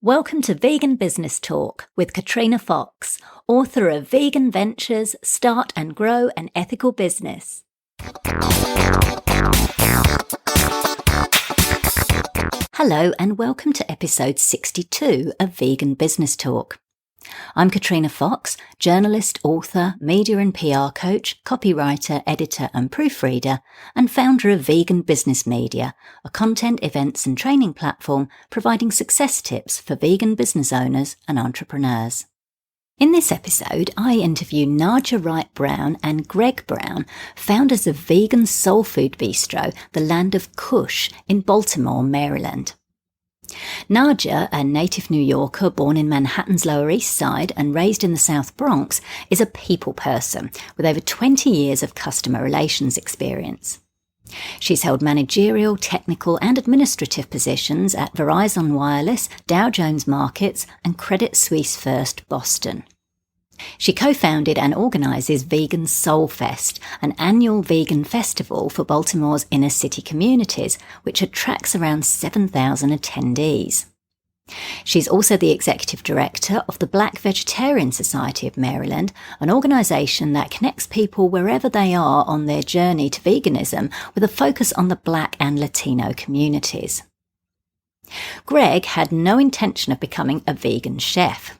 Welcome to Vegan Business Talk with Katrina Fox, author of Vegan Ventures, Start and Grow an Ethical Business. Hello and welcome to episode 62 of Vegan Business Talk. I'm Katrina Fox, journalist, author, media and PR coach, copywriter, editor and proofreader, and founder of Vegan Business Media, a content, events and training platform providing success tips for vegan business owners and entrepreneurs. In this episode, I interview Naijha Wright-Brown and Greg Brown, founders of vegan soul food bistro, The Land of Kush in Baltimore, Maryland. Naijha, a native New Yorker born in Manhattan's Lower East Side and raised in the South Bronx, is a people person with over 20 years of customer relations experience. She's held managerial, technical and administrative positions at Verizon Wireless, Dow Jones Markets and Credit Suisse First Boston. She co-founded and organises Vegan Soul Fest, an annual vegan festival for Baltimore's inner city communities, which attracts around 7,000 attendees. She's also the executive director of the Black Vegetarian Society of Maryland, an organisation that connects people wherever they are on their journey to veganism with a focus on the Black and Latino communities. Greg had no intention of becoming a vegan chef.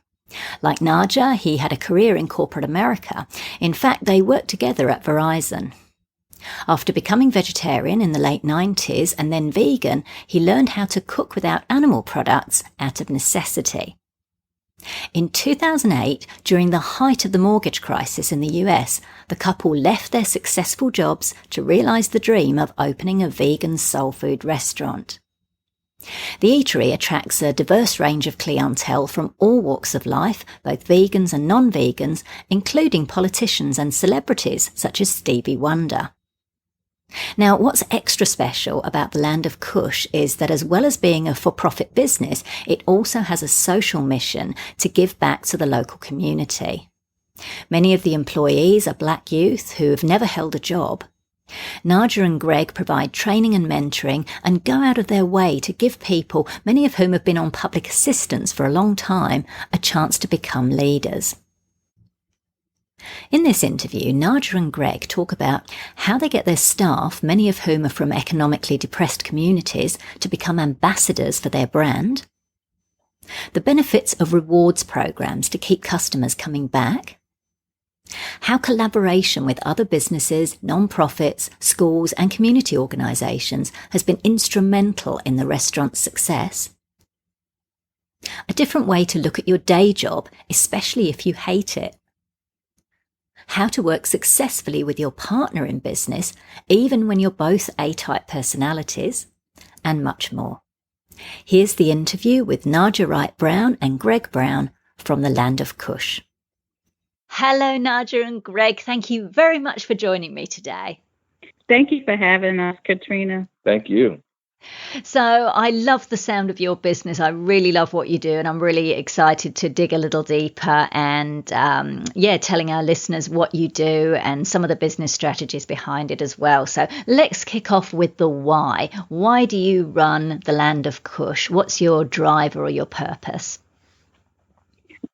Like Naijha, he had a career in corporate America. In fact, they worked together at Verizon. After becoming vegetarian in the late 90s and then vegan, he learned how to cook without animal products out of necessity. In 2008, during the height of the mortgage crisis in the US, the couple left their successful jobs to realise the dream of opening a vegan soul food restaurant. The eatery attracts a diverse range of clientele from all walks of life, both vegans and non-vegans, including politicians and celebrities such as Stevie Wonder. Now, what's extra special about the Land of Kush is that as well as being a for-profit business, it also has a social mission to give back to the local community. Many of the employees are Black youth who have never held a job. Naijha and Greg provide training and mentoring and go out of their way to give people, many of whom have been on public assistance for a long time, a chance to become leaders. In this interview, Naijha and Greg talk about how they get their staff, many of whom are from economically depressed communities, to become ambassadors for their brand, the benefits of rewards programs to keep customers coming back, how collaboration with other businesses, non-profits, schools and community organisations has been instrumental in the restaurant's success, a different way to look at your day job, especially if you hate it, how to work successfully with your partner in business, even when you're both A-type personalities, and much more. Here's the interview with Naijha Wright-Brown and Greg Brown from the Land of Kush. Hello, Naijha and Greg. Thank you very much for joining me today. Thank you for having us, Katrina. Thank you. So I love the sound of your business. I really love what you do, and I'm really excited to dig a little deeper and, telling our listeners what you do and some of the business strategies behind it as well. So let's kick off with the why. Why do you run the Land of Kush? What's your driver or your purpose?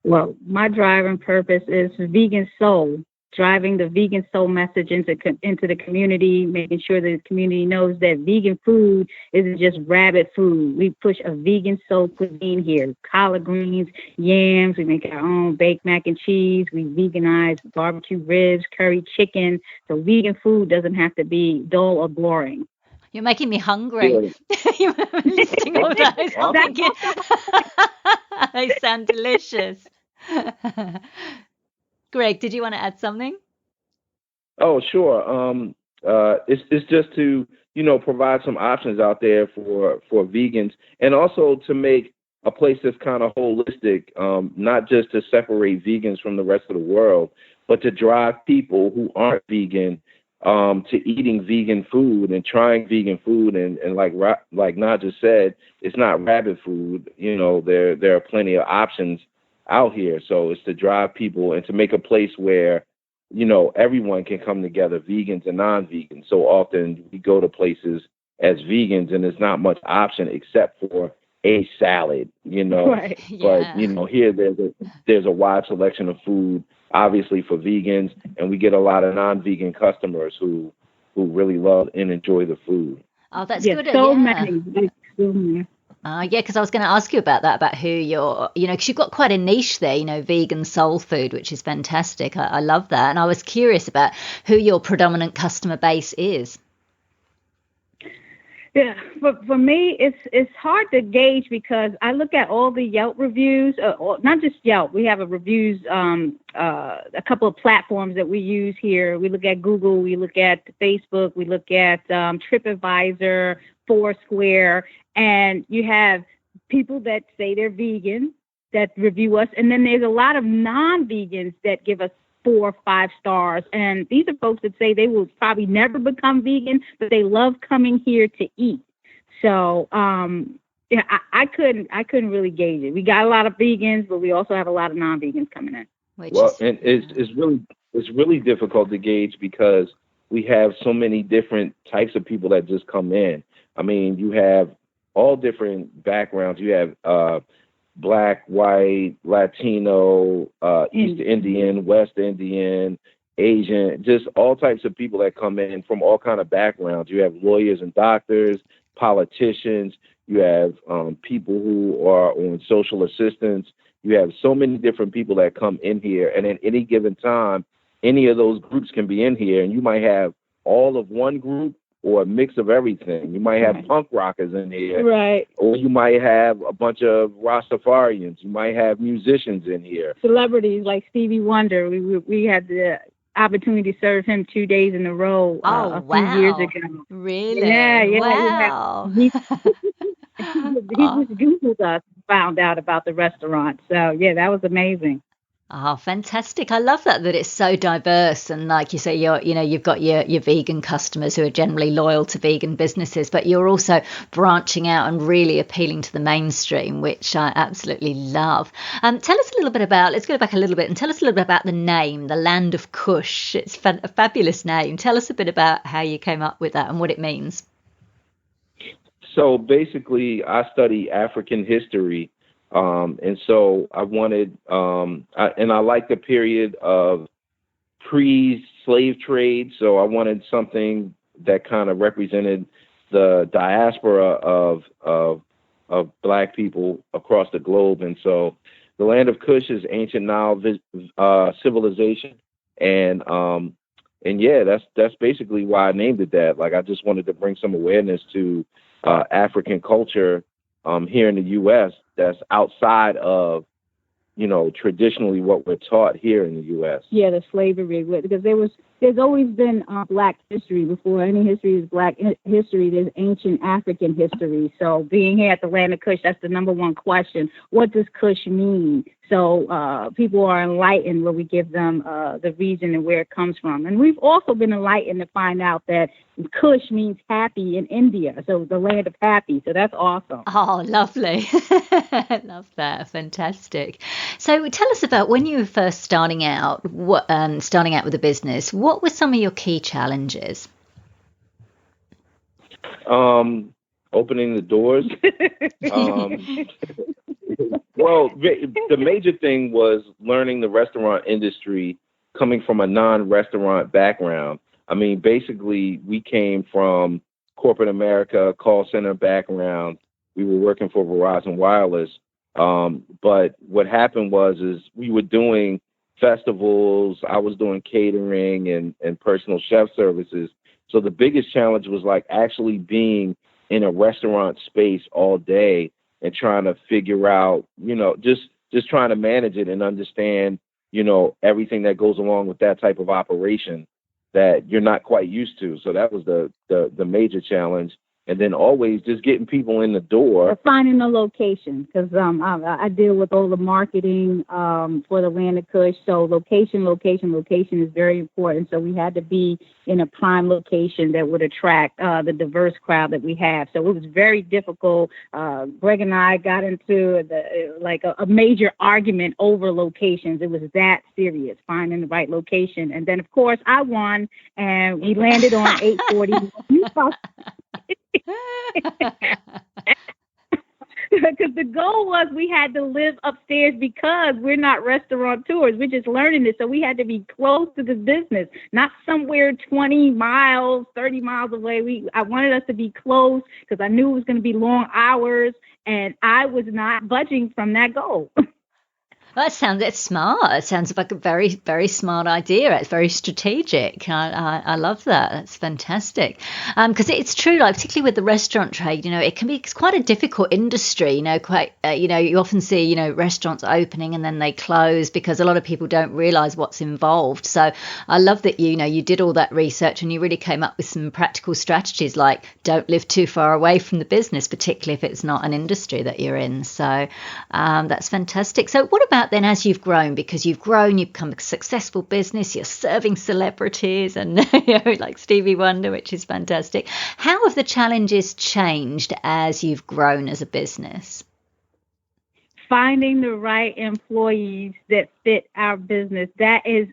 Well, my driving purpose is vegan soul, driving the vegan soul message into the community, making sure that the community knows that vegan food isn't just rabbit food. We push a vegan soul cuisine here, collard greens, yams. We make our own baked mac and cheese. We veganize barbecue ribs, curry chicken. So vegan food doesn't have to be dull or boring. You're making me hungry. You're listing all those. I'm thinking, they sound delicious. Greg, did you want to add something? Oh, sure. It's just to, provide some options out there for vegans, and also to make a place that's kind of holistic, not just to separate vegans from the rest of the world, but to drive people who aren't vegan to eating vegan food and trying vegan food. And like Naijha said, it's not rabbit food. There are plenty of options out here. So it's to drive people and to make a place where, everyone can come together, vegans and non-vegans. So often we go to places as vegans and there's not much option except for a salad, Right. But Yeah. here there's a wide selection of food, obviously for vegans, and we get a lot of non-vegan customers who really love and enjoy the food. Oh, that's Yes, good. so Yeah. many. Like, so many. Yeah, because I was going to ask you about that, about who you're, because you've got quite a niche there, vegan soul food, which is fantastic. I love that. And I was curious about who your predominant customer base is. Yeah, for me, it's hard to gauge because I look at all the Yelp reviews, or not just Yelp. We have a reviews, a couple of platforms that we use here. We look at Google, we look at Facebook, we look at TripAdvisor, Foursquare, and you have people that say they're vegan that review us, and then there's a lot of non-vegans that give us 4 or 5 stars. And these are folks that say they will probably never become vegan, but they love coming here to eat. So, yeah, I couldn't really gauge it. We got a lot of vegans, but we also have a lot of non-vegans coming in. And it's really difficult to gauge because we have so many different types of people that just come in. I mean, you have all different backgrounds. You have Black, white, Latino, East Indian, West Indian, Asian, just all types of people that come in from all kind of backgrounds. You have lawyers and doctors, politicians. You have people who are on social assistance. You have so many different people that come in here. And at any given time, any of those groups can be in here. And you might have all of one group or a mix of everything. You might have punk rockers in here. Right. Or you might have a bunch of Rastafarians. You might have musicians in here. Celebrities like Stevie Wonder. We had the opportunity to serve him 2 days in a row a few years ago. Really? Yeah. Wow. He just Googled us and found out about the restaurant. So, yeah, that was amazing. Oh, fantastic. I love that it's so diverse. And like you say, you've got your vegan customers who are generally loyal to vegan businesses, but you're also branching out and really appealing to the mainstream, which I absolutely love. Tell us a little bit about, let's go back a little bit and tell us a little bit about the name, the Land of Kush. It's a fabulous name. Tell us a bit about how you came up with that and what it means. So basically, I study African history. And so I wanted, I like the period of pre-slave trade. So I wanted something that kind of represented the diaspora of Black people across the globe. And so the Land of Kush is ancient Nile civilization. And yeah, that's basically why I named it that. Like, I just wanted to bring some awareness to African culture here in the U.S. that's outside of, traditionally what we're taught here in the U.S. Yeah, the slavery, because there's always been Black history. Before any history is Black history, there's ancient African history. So being here at the Land of Kush, that's the number one question. What does Kush mean? So people are enlightened when we give them the reason and where it comes from. And we've also been enlightened to find out that Kush means happy in India, so the land of happy. So that's awesome. Oh, lovely. Love that. Fantastic. So tell us about when you were first starting out with a business, what were some of your key challenges? Opening the doors. Well, the major thing was learning the restaurant industry coming from a non-restaurant background. I mean, basically, we came from corporate America, call center background. We were working for Verizon Wireless. But what happened is we were doing festivals. I was doing catering and personal chef services. So the biggest challenge was like actually being in a restaurant space all day and trying to figure out, just trying to manage it and understand, everything that goes along with that type of operation that you're not quite used to. So that was the major challenge. And then always just getting people in the door. Finding the location, because I deal with all the marketing for the Land of Kush. So location is very important. So we had to be in a prime location that would attract the diverse crowd that we have. So it was very difficult. Greg and I got into a major argument over locations. It was that serious, finding the right location. And then, of course, I won, and we landed on 840. because the goal was we had to live upstairs because we're not restaurateurs. We're just learning this. So we had to be close to the business, not somewhere 20 miles, 30 miles away. I wanted us to be close because I knew it was going to be long hours, and I was not budging from that goal. Well, it's smart. It sounds like a very, very smart idea. It's very strategic. I love that. That's fantastic. Because it's true, like particularly with the restaurant trade, it's quite a difficult industry. You often see, restaurants opening and then they close because a lot of people don't realise what's involved. So I love that you did all that research and you really came up with some practical strategies like don't live too far away from the business, particularly if it's not an industry that you're in. So that's fantastic. So what about then as you've grown, because you've become a successful business, you're serving celebrities and like Stevie Wonder, which is fantastic. How have the challenges changed as you've grown as a business? Finding the right employees that fit our business. That is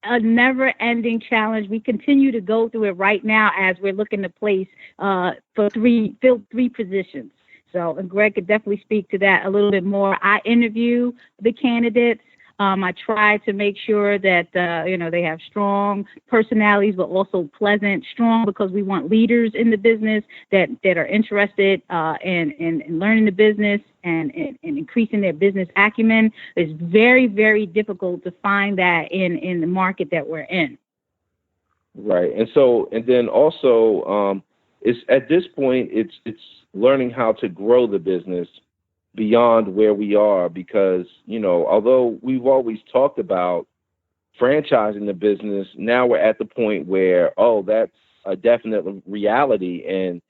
a never-ending challenge. We continue to go through it right now as we're looking to place fill three positions. So, and Greg could definitely speak to that a little bit more. I interview the candidates. I try to make sure that, they have strong personalities, but also pleasant, strong, because we want leaders in the business that are interested in learning the business and increasing their business acumen. It's very, very difficult to find that in the market that we're in. Right. And then also, it's at this point, it's learning how to grow the business beyond where we are, because, although we've always talked about franchising the business, now we're at the point where, that's a definite reality. And,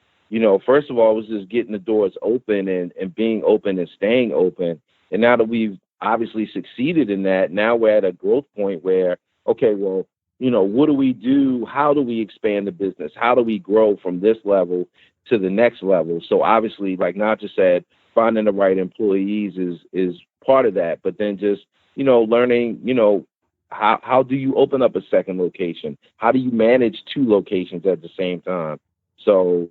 first of all, it was just getting the doors open and being open and staying open. And now that we've obviously succeeded in that, now we're at a growth point where, okay, well, what do we do? How do we expand the business? How do we grow from this level to the next level? So obviously, like Naijha said, finding the right employees is part of that. But then just, learning, how do you open up a second location? How do you manage two locations at the same time? So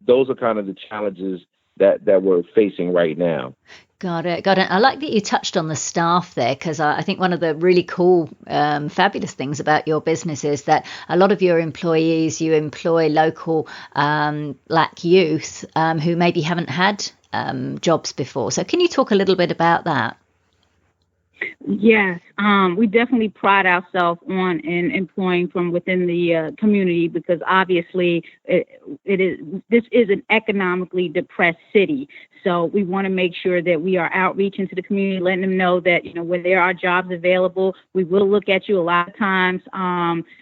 those are kind of the challenges that we're facing right now. Got it. I like that you touched on the staff there, because I think one of the really cool, fabulous things about your business is that a lot of your employees, you employ local Black youth who maybe haven't had jobs before. So can you talk a little bit about that? Yes, we definitely pride ourselves on employing from within the community, because obviously this is an economically depressed city. So we want to make sure that we are outreaching to the community, letting them know that, when there are jobs available, we will look at you. A lot of times,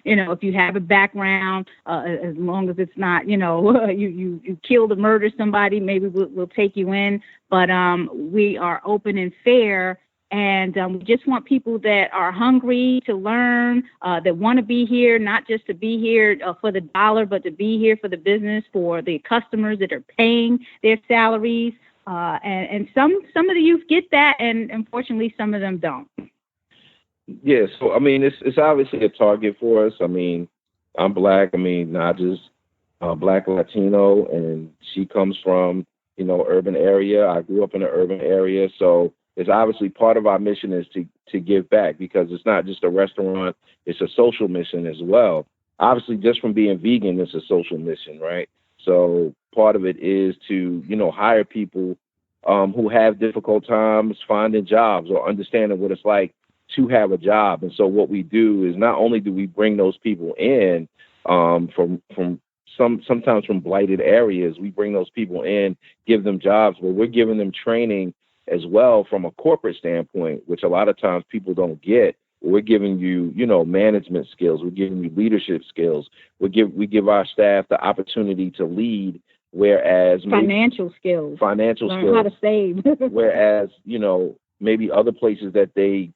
if you have a background, as long as it's not, you killed or murdered somebody, maybe we'll take you in. But we are open and fair. And we just want people that are hungry to learn, that want to be here, not just to be here for the dollar, but to be here for the business, for the customers that are paying their salaries. And some of the youth get that, and unfortunately, some of them don't. Yeah, so it's obviously a target for us. I'm Black. Naijha's Black Latino, and she comes from urban area. I grew up in an urban area, so it's obviously part of our mission is to give back, because it's not just a restaurant, it's a social mission as well. Obviously, just from being vegan, it's a social mission, right? So part of it is to, hire people who have difficult times finding jobs or understanding what it's like to have a job. And so what we do is not only do we bring those people in from sometimes from blighted areas, we bring those people in, give them jobs, but we're giving them training as well from a corporate standpoint, which a lot of times people don't get. We're giving you, management skills. We're giving you leadership skills. We give our staff the opportunity to lead, whereas financial skills. Learn how to save. Whereas, maybe other places that they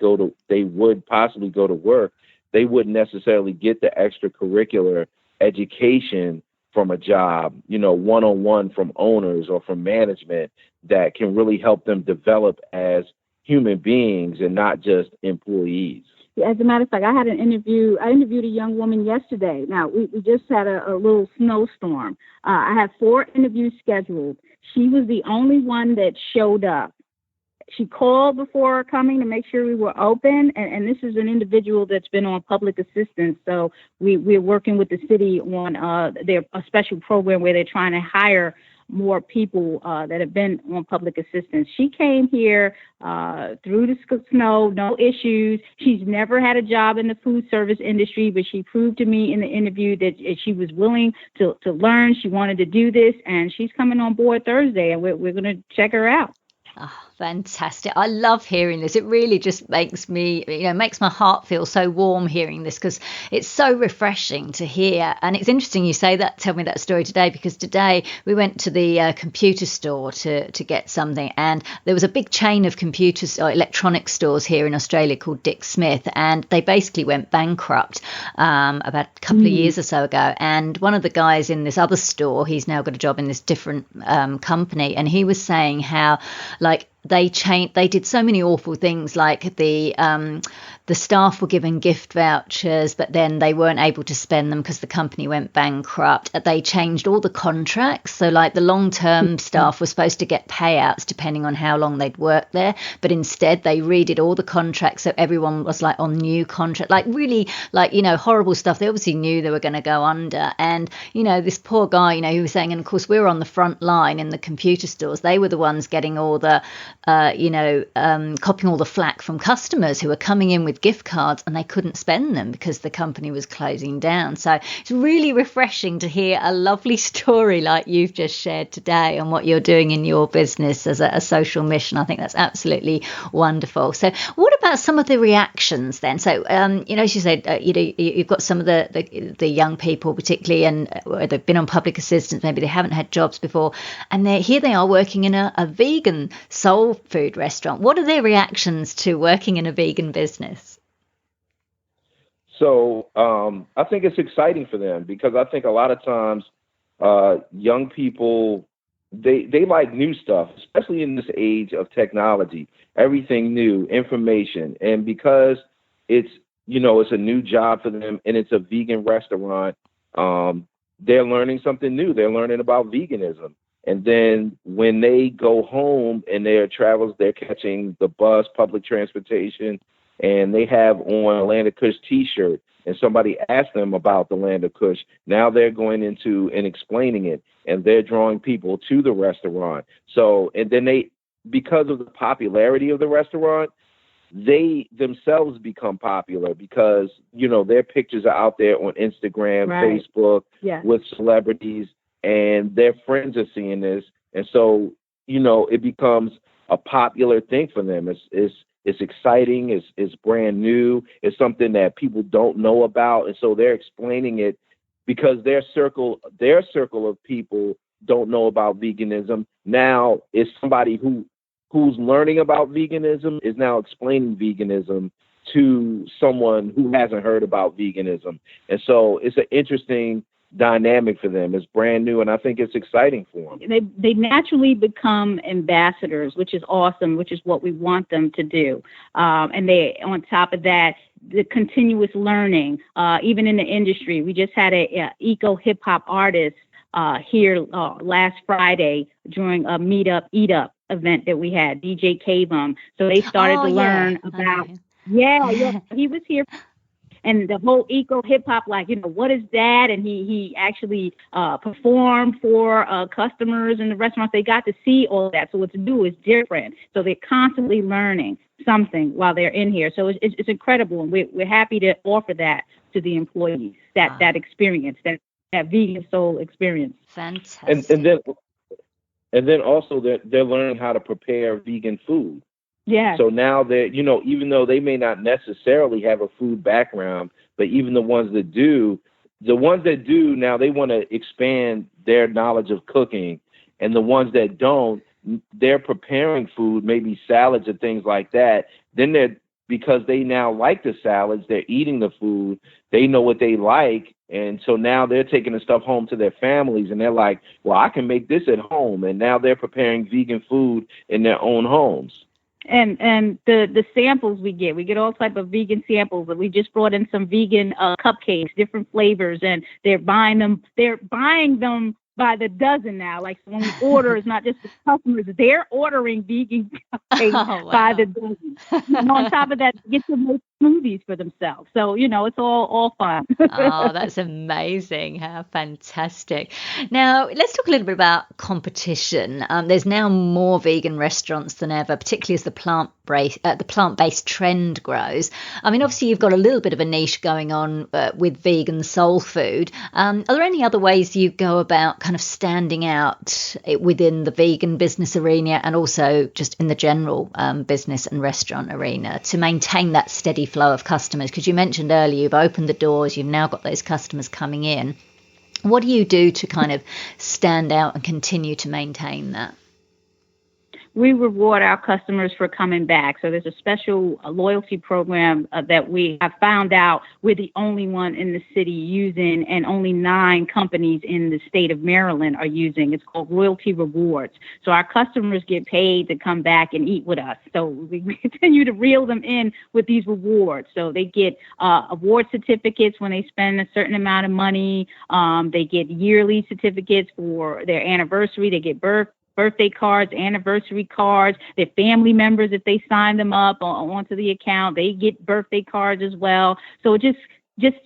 would possibly go to work, they wouldn't necessarily get the extracurricular education from a job, one-on-one from owners or from management that can really help them develop as human beings and not just employees. As a matter of fact, I had an interview. I interviewed a young woman yesterday. Now, we just had a little snowstorm. I had 4 interviews scheduled. She was the only one that showed up. She called before coming to make sure we were open. And this is an individual that's been on public assistance. So we're working with the city on a special program where they're trying to hire more people that have been on public assistance. She came here through the snow, no issues. She's never had a job in the food service industry, but she proved to me in the interview that she was willing to learn. She wanted to do this, and she's coming on board Thursday, and we're going to check her out. Oh, fantastic. I love hearing this. It really just makes me, makes my heart feel so warm hearing this, because it's so refreshing to hear. And it's interesting you say that, tell me that story today, because today we went to the computer store to get something, and there was a big chain of computers or electronic stores here in Australia called Dick Smith, and they basically went bankrupt about a couple of years or so ago. And one of the guys in this other store, he's now got a job in this different company, and he was saying how, like, they did so many awful things, like the staff were given gift vouchers, but then they weren't able to spend them because the company went bankrupt. They changed all the contracts. So like the long-term staff were supposed to get payouts depending on how long they'd worked there, but instead they redid all the contracts. So everyone was like on new contract, like really like, horrible stuff. They obviously knew they were going to go under. And, this poor guy, he was saying, and of course we're on the front line in the computer stores. They were the ones getting all the, copying all the flack from customers who were coming in with gift cards and they couldn't spend them because the company was closing down. So it's really refreshing to hear a lovely story like you've just shared today and what you're doing in your business as a social mission. I think that's absolutely wonderful. So what about some of the reactions then? So, as you said, you've got some of the young people particularly, and they've been on public assistance, maybe they haven't had jobs before, and here they are working in a vegan soul food restaurant. What are their reactions to working in a vegan business? So I think it's exciting for them, because I think a lot of times young people, they like new stuff, especially in this age of technology, everything new, information. And because it's a new job for them and it's a vegan restaurant, they're learning something new. They're learning about veganism. And then when they go home in their travels, they're catching the bus, public transportation, and they have on a Land of Kush T-shirt, and somebody asked them about the Land of Kush. Now they're going into and explaining it, and they're drawing people to the restaurant. So, and then because of the popularity of the restaurant, they themselves become popular because, their pictures are out there on Instagram, right, Facebook, with celebrities, and their friends are seeing this. And so, it becomes a popular thing for them. It's exciting. It's brand new. It's something that people don't know about. And so they're explaining it because their circle of people don't know about veganism. Now it's somebody who's learning about veganism is now explaining veganism to someone who hasn't heard about veganism. And so it's an interesting dynamic for them. It's brand new, and I think it's exciting for them. They naturally become ambassadors, which is awesome, which is what we want them to do. And they, on top of that, the continuous learning, even in the industry. We just had a eco hip hop artist here last Friday during a meetup, eat up event that we had, DJ K-Bum. So they started to learn about, he was here. And the whole eco hip hop, what is that? And he actually performed for customers in the restaurants. They got to see all that. So what's new is different. So they're constantly learning something while they're in here. So it's incredible. And we're happy to offer that to the employees, that experience, that vegan soul experience. Fantastic. And then also they're learning how to prepare vegan food. Yeah. So now they're, even though they may not necessarily have a food background, but even the ones that do, now they want to expand their knowledge of cooking. And the ones that don't, they're preparing food, maybe salads and things like that. Then because they now like the salads, they're eating the food, they know what they like. And so now they're taking the stuff home to their families, and they're like, well, I can make this at home. And now they're preparing vegan food in their own homes. And the samples we get all type of vegan samples. We just brought in some vegan cupcakes, different flavors, and they're buying them by the dozen now. Like, when we order, it's not just the customers, they're ordering vegan cupcakes by the dozen. And on top of that, they get to make smoothies for themselves. So, it's all fun. Oh, that's amazing. How fantastic. Now, let's talk a little bit about competition. There's now more vegan restaurants than ever, particularly as the plant-based trend grows. I mean, obviously, you've got a little bit of a niche going on with vegan soul food. Are there any other ways you go about kind of standing out within the vegan business arena and also just in the general business and restaurant arena to maintain that steady flow of customers? Because you mentioned earlier you've opened the doors, you've now got those customers coming in. What do you do to kind of stand out and continue to maintain that? We reward our customers for coming back. So there's a special loyalty program that we have found out we're the only one in the city using, and only 9 companies in the state of Maryland are using. It's called Loyalty Rewards. So our customers get paid to come back and eat with us. So we continue to reel them in with these rewards. So they get award certificates when they spend a certain amount of money. They get yearly certificates for their anniversary. They get birthday cards, anniversary cards. Their family members, if they sign them up onto the account, they get birthday cards as well. So just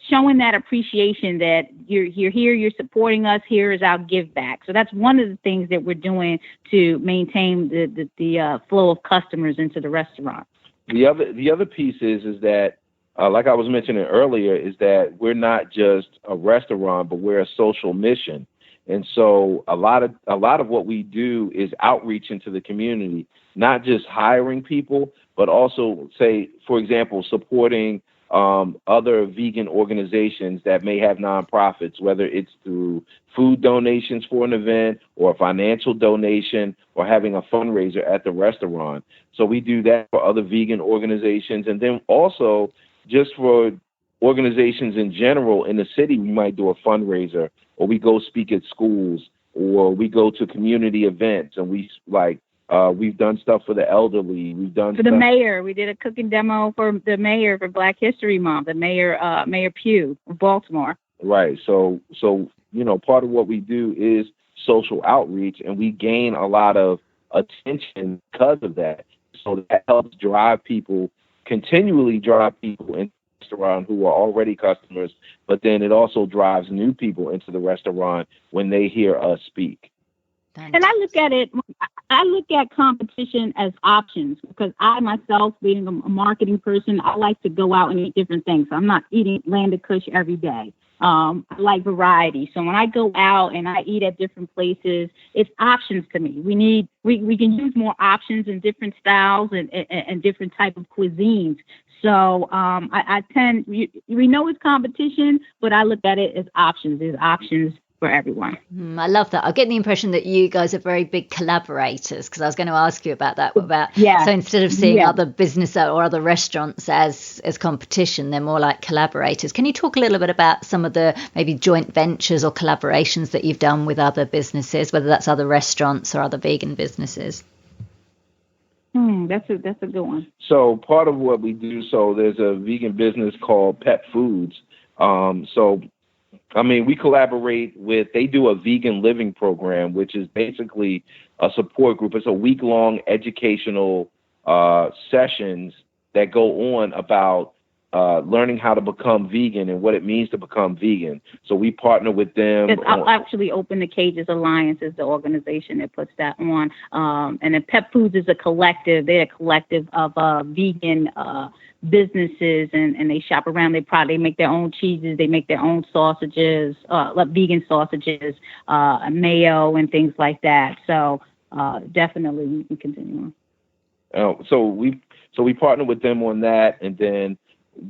showing that appreciation that you're here, you're supporting us, here is our give back. So that's one of the things that we're doing to maintain the flow of customers into the restaurant. The other piece is that, like I was mentioning earlier, is that we're not just a restaurant, but we're a social mission. And so a lot of what we do is outreach into the community, not just hiring people, but also, say, for example, supporting other vegan organizations that may have nonprofits, whether it's through food donations for an event or a financial donation or having a fundraiser at the restaurant. So we do that for other vegan organizations. And then also just for organizations in general in the city, we might do a fundraiser, or we go speak at schools, or we go to community events, and we've done stuff for the elderly. We've done for the mayor. We did a cooking demo for the mayor for Black History Month, the mayor, Mayor Pugh of Baltimore. Right. So part of what we do is social outreach, and we gain a lot of attention because of that. So that helps continually drive people into the restaurant who are already customers, but then it also drives new people into the restaurant when they hear us speak. And I look at competition as options, because I myself, being a marketing person, I like to go out and eat different things. I'm not eating Land of Kush every day. I like variety. So when I go out and I eat at different places, it's options to me. We can use more options in different styles and different type of cuisines. So we know it's competition, but I look at it as options. There's options for everyone. I love that. I get the impression that you guys are very big collaborators, because I was going to ask you about that. So instead of seeing other business or other restaurants as competition, they're more like collaborators. Can you talk a little bit about some of the maybe joint ventures or collaborations that you've done with other businesses, whether that's other restaurants or other vegan businesses? That's a good one. So part of what we do, there's a vegan business called Pet Foods. We collaborate they do a vegan living program, which is basically a support group. It's a week-long educational sessions that go on about learning how to become vegan and what it means to become vegan. So we partner with them. It's actually Open the Cages Alliance is the organization that puts that on. And then Pet Foods is a collective. They're a collective of vegan businesses, and they shop around their product. They make their own cheeses. They make their own sausages, like vegan sausages, mayo, and things like that. So definitely we can continue on. So we partner with them on that, and then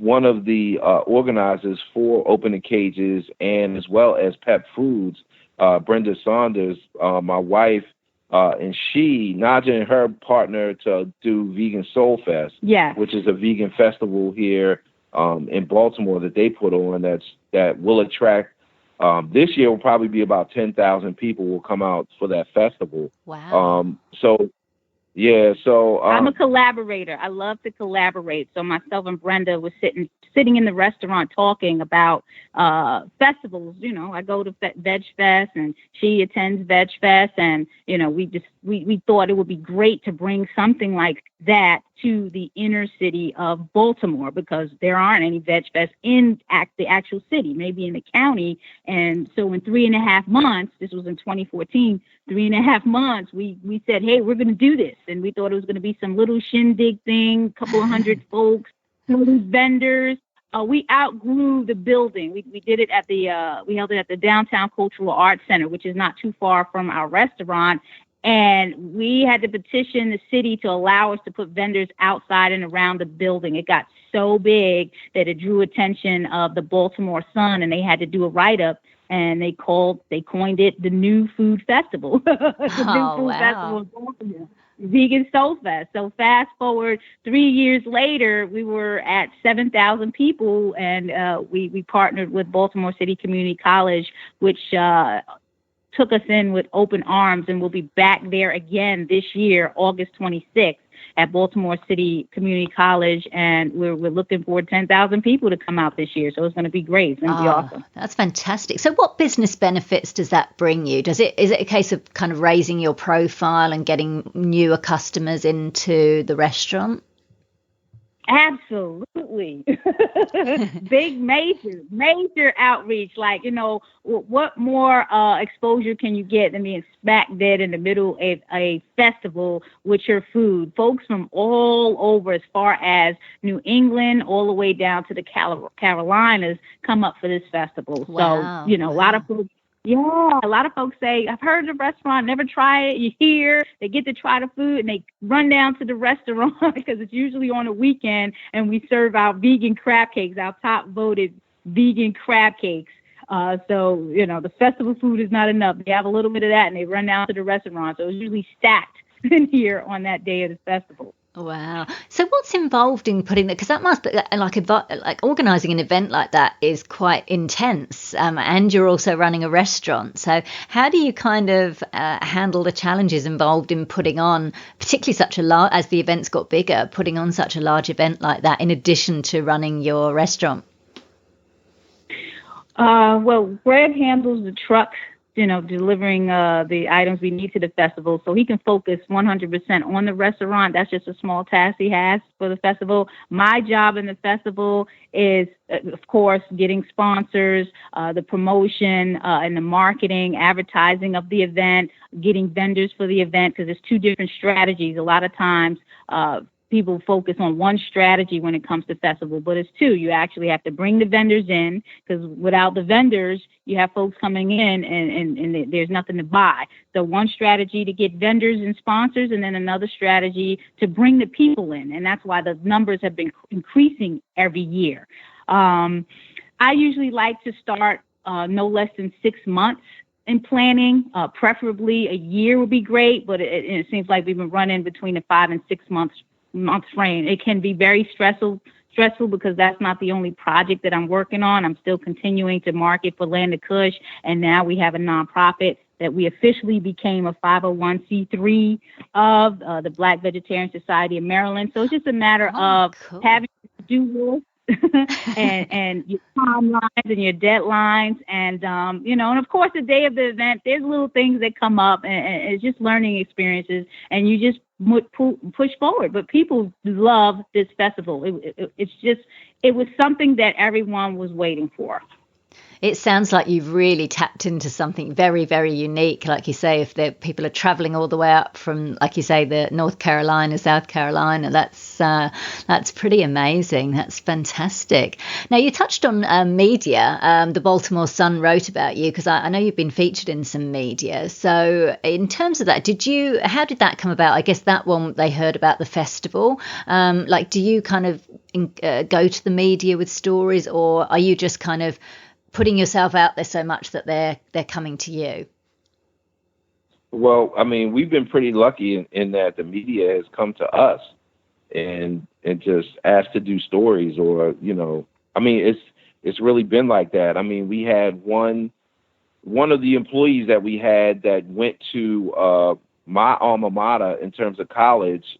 one of the organizers for Open the Cages and as well as Pet Foods, Brenda Saunders, my wife, and Naijha and her partner to do Vegan Soul Fest, which is a vegan festival here in Baltimore that they put on that will attract, this year will probably be about 10,000 people will come out for that festival. Wow. Yeah. So I'm a collaborator. I love to collaborate. So myself and Brenda were sitting in the restaurant talking about festivals. You know, I go to Veg Fest and she attends Veg Fest, and you know, we thought it would be great to bring something like that to the inner city of Baltimore, because there aren't any Veg Fest in the actual city, maybe in the county. And so in 3.5 months, this was in 2014, 3.5 months, we said, hey, we're going to do this. And we thought it was going to be some little shindig thing, couple of hundred folks, little vendors. We outgrew the building. We did it at we held it at the Downtown Cultural Arts Center, which is not too far from our restaurant. And we had to petition the city to allow us to put vendors outside and around the building. It got so big that it drew attention of the Baltimore Sun, and they had to do a write-up, and they coined it the New Food Festival. Festival of Baltimore. Vegan Soul Fest. So fast forward 3 years later, we were at 7,000 people, and we partnered with Baltimore City Community College, which took us in with open arms, and we'll be back there again this year, August 26th, at Baltimore City Community College, and we're looking for 10,000 people to come out this year. So it's going to be great. It's going to be awesome. That's fantastic. So what business benefits does that bring you? Is it a case of kind of raising your profile and getting newer customers into the restaurant? Absolutely. Big, major outreach. Like, you know, what more exposure can you get than being smack dead in the middle of a festival with your food? Folks from all over, as far as New England, all the way down to the Carolinas, come up for this festival. Wow. So, you know, a lot of folks. Yeah, a lot of folks say, I've heard of the restaurant, never try it. You hear, they get to try the food, and they run down to the restaurant because it's usually on a weekend, and we serve our vegan crab cakes, our top voted vegan crab cakes. So, you know, the festival food is not enough. They have a little bit of that, and they run down to the restaurant. So it's usually stacked in here on that day of the festival. Wow. So what's involved in putting that? Because that must be like organising an event like that is quite intense. And you're also running a restaurant. So how do you kind of handle the challenges involved in putting on, particularly such a large, as the events got bigger, putting on such a large event like that, in addition to running your restaurant? Well, Greg handles the truck, you know, delivering the items we need to the festival, so he can focus 100% on the restaurant. That's just a small task he has for the festival. My job in the festival is, of course, getting sponsors, the promotion and the marketing, advertising of the event, getting vendors for the event, because there's two different strategies. A lot of times people focus on one strategy when it comes to festival, but it's two. You actually have to bring the vendors in, because without the vendors, you have folks coming in and there's nothing to buy. So one strategy to get vendors and sponsors, and then another strategy to bring the people in. And that's why the numbers have been increasing every year. I usually like to start no less than 6 months in planning. Preferably a year would be great, but it seems like we've been running between the 5 and 6 month frame. It can be very stressful because that's not the only project that I'm working on. I'm still continuing to market for Land of Kush, and now we have a nonprofit that we officially became a 501c3 of the Black Vegetarian Society of Maryland. So it's just a matter of having to do and your timelines and your deadlines, and you know, and of course the day of the event, there's little things that come up, and it's just learning experiences, and you just push forward. But people love this festival. It was something that everyone was waiting for. It sounds like you've really tapped into something very, very unique. Like you say, if the people are traveling all the way up from, like you say, the North Carolina, South Carolina, that's pretty amazing. That's fantastic. Now, you touched on media. The Baltimore Sun wrote about you, because I know you've been featured in some media. So in terms of that, how did that come about? I guess that one, they heard about the festival. Like, do you kind of go to the media with stories, or are you just kind of putting yourself out there so much that they're coming to you? Well, I mean, we've been pretty lucky in that the media has come to us and just asked to do stories, or, you know, I mean, it's really been like that. I mean, we had one of the employees that we had that went to my alma mater in terms of college,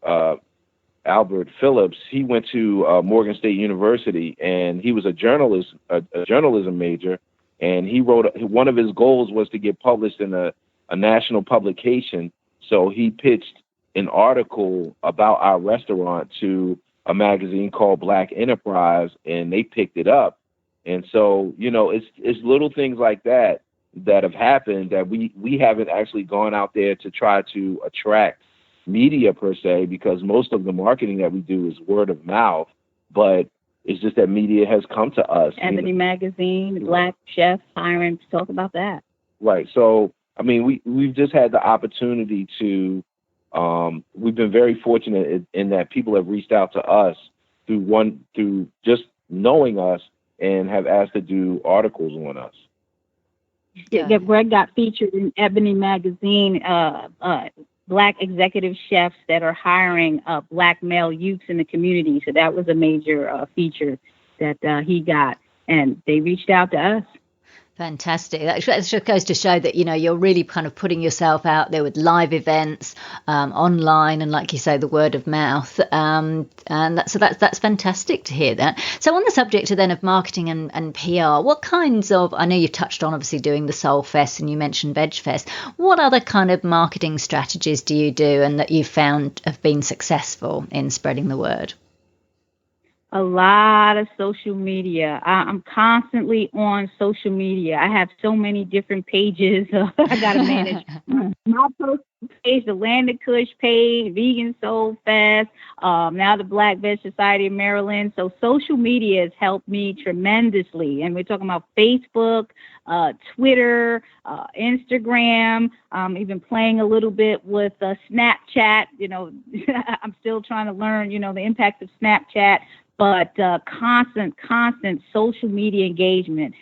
Albert Phillips, he went to Morgan State University, and he was a journalism major, and he wrote, one of his goals was to get published in a national publication. So he pitched an article about our restaurant to a magazine called Black Enterprise, and they picked it up. And so, it's little things like that have happened that we haven't actually gone out there to try to attract media per se, because most of the marketing that we do is word of mouth, but it's just that media has come to us. Ebony Magazine, Black Chefs hiring to talk about that. Right. So, I mean, we've just had the opportunity to, we've been very fortunate in that people have reached out to us through just knowing us and have asked to do articles on us. Yeah, Greg got featured in Ebony Magazine, Black executive chefs that are hiring Black male youths in the community. So that was a major feature that he got, and they reached out to us. Fantastic. That just goes to show that, you're really kind of putting yourself out there with live events, online, and like you say, the word of mouth. And that's fantastic to hear that. So on the subject then of marketing and PR, what kinds of, I know you touched on obviously doing the Soul Fest and you mentioned Veg Fest. What other kind of marketing strategies do you do and that you've found have been successful in spreading the word? A lot of social media. I'm constantly on social media. I have so many different pages. I got to manage my personal page, the Land of Kush page, Vegan Soul Fest, now the Black Veg Society of Maryland. So social media has helped me tremendously. And we're talking about Facebook, Twitter, Instagram, even playing a little bit with Snapchat. I'm still trying to learn, the impact of Snapchat. But constant social media engagement.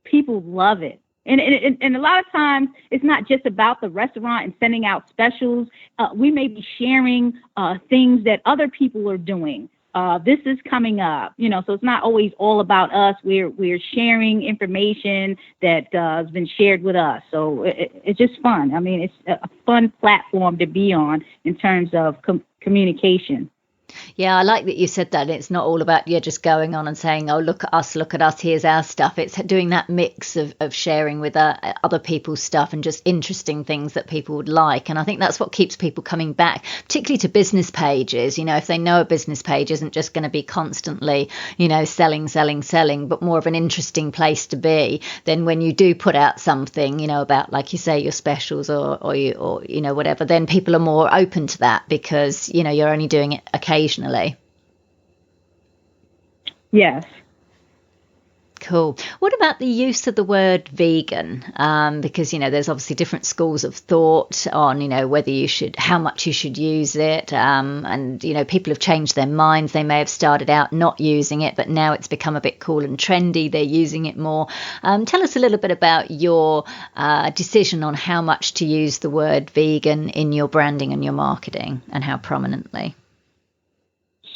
People love it. And a lot of times it's not just about the restaurant and sending out specials. We may be sharing things that other people are doing. This is coming up, so it's not always all about us. We're sharing information that has been shared with us. So it's just fun. I mean, it's a fun platform to be on in terms of communication. Yeah, I like that you said that. It's not all about just going on and saying, oh, look at us, here's our stuff. It's doing that mix of sharing with other people's stuff and just interesting things that people would like. And I think that's what keeps people coming back, particularly to business pages. If they know a business page isn't just going to be constantly, selling, but more of an interesting place to be, then when you do put out something, about, like you say, your specials or whatever, then people are more open to that because, you're only doing it occasionally. Yes. Cool. What about the use of the word vegan? Because, there's obviously different schools of thought on, whether how much you should use it. And, people have changed their minds. They may have started out not using it, but now it's become a bit cool and trendy. They're using it more. Tell us a little bit about your decision on how much to use the word vegan in your branding and your marketing and how prominently.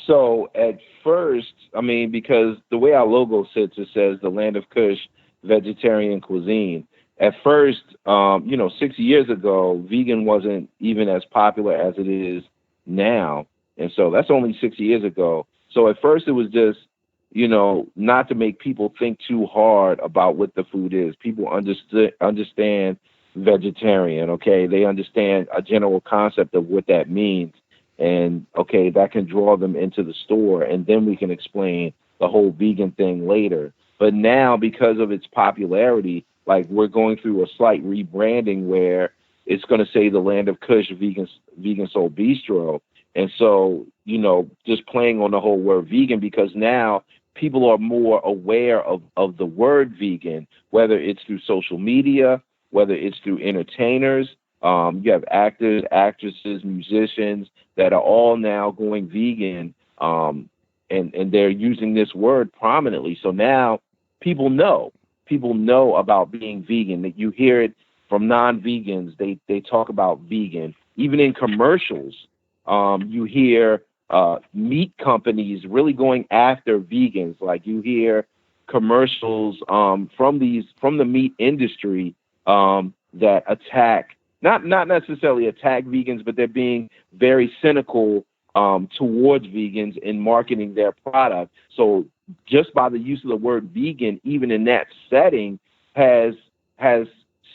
So at first, because the way our logo sits, it says the Land of Kush Vegetarian Cuisine. At first, 6 years ago, vegan wasn't even as popular as it is now. And so that's only 6 years ago. So at first it was just, not to make people think too hard about what the food is. People understand vegetarian, okay? They understand a general concept of what that means. And, okay, that can draw them into the store, and then we can explain the whole vegan thing later. But now, because of its popularity, like we're going through a slight rebranding where it's going to say the Land of Kush Vegan Soul Bistro. And so, just playing on the whole word vegan, because now people are more aware of the word vegan, whether it's through social media, whether it's through entertainers. You have actors, actresses, musicians that are all now going vegan, and they're using this word prominently. So now people know about being vegan. That you hear it from non-vegans. They talk about vegan. Even in commercials, you hear meat companies really going after vegans. Like you hear commercials from the meat industry that attack not necessarily attack vegans, but they're being very cynical towards vegans in marketing their product. So just by the use of the word vegan, even in that setting, has